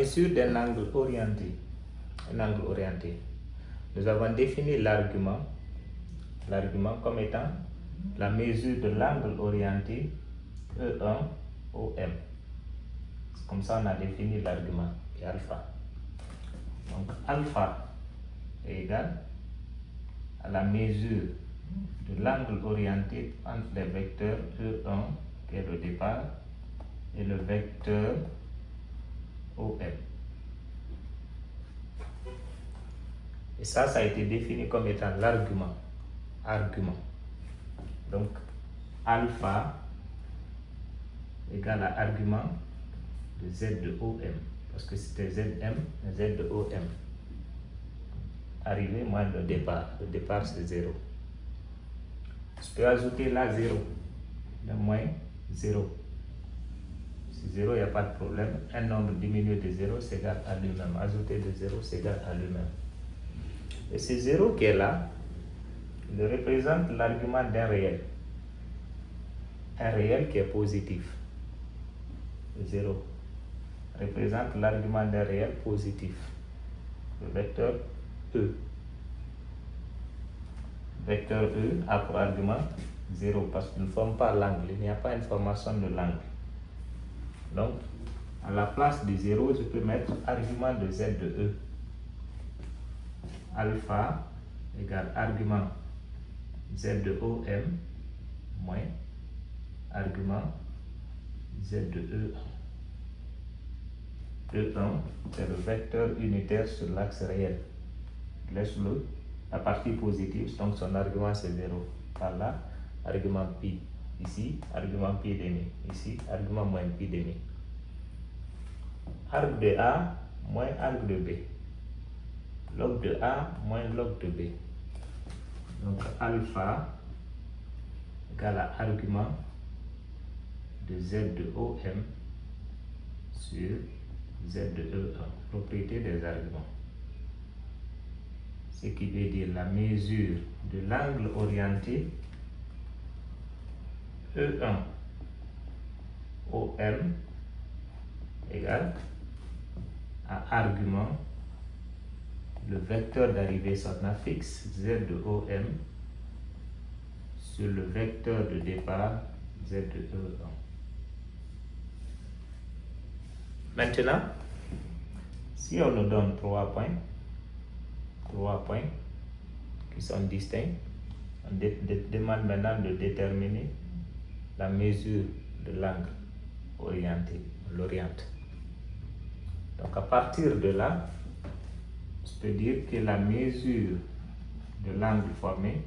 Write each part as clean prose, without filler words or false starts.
mesure d'un angle orienté. Un angle orienté. Nous avons défini l'argument comme étant la mesure de l'angle orienté E1 OM. Comme ça, on a défini l'argument et alpha. Donc, alpha est égal à la mesure de l'angle orienté entre les vecteurs E1, qui est le départ, et le vecteur OM. Et ça a été défini comme étant l'argument. Donc, alpha égale à argument de Z de OM. Parce que c'était ZM, Z de OM. Arrivé moins le départ. Le départ, c'est 0. Je peux ajouter là 0. Le moins 0. Si 0, il n'y a pas de problème. Un nombre diminué de 0, c'est égal à lui-même. Ajouter de 0, c'est égal à lui-même. Et ce 0 qui est là, il représente l'argument d'un réel. Un réel qui est positif. Le 0 représente l'argument d'un réel positif. Le vecteur E. Vecteur E a pour argument 0 parce qu'il ne forme pas l'angle. Il n'y a pas une formation de l'angle. Donc, à la place de 0, je peux mettre argument de Z de E. Alpha égale argument Z de OM moins argument Z de E1. E1, c'est le vecteur unitaire sur l'axe réel. Laisse-le la partie positive, donc son argument c'est 0. Par là, argument pi. Ici, argument pi demi. Ici, argument moins pi demi. Arc de A moins arc de B. Log de A moins log de B. Donc alpha égale à argument de Z de OM sur Z de E1. Propriété des arguments. Ce qui veut dire la mesure de l'angle orienté E1 OM égale à argument le vecteur d'arrivée son affixe Z de OM sur le vecteur de départ Z de E1. Maintenant, si on nous donne 3 points qui sont distincts, on demande maintenant de déterminer la mesure de l'angle orienté, on l'oriente. Donc à partir de là, je peux dire que la mesure de l'angle formé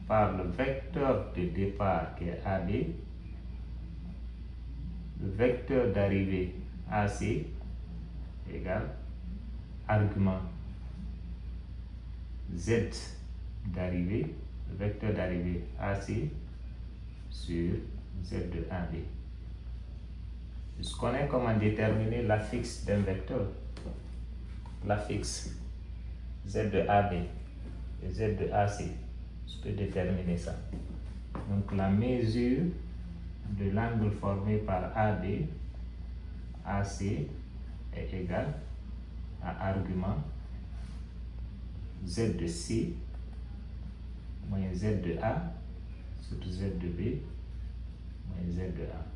par le vecteur de départ qui est AB, le vecteur d'arrivée AC égale argument Z d'arrivée, le vecteur d'arrivée AC sur Z de AB. Je connais comment déterminer l'affixe d'un vecteur. L'affixe Z de AB et Z de AC. Je peux déterminer ça. Donc la mesure de l'angle formé par AB, AC est égale à argument Z de C moins Z de A sur Z de B moins Z de A.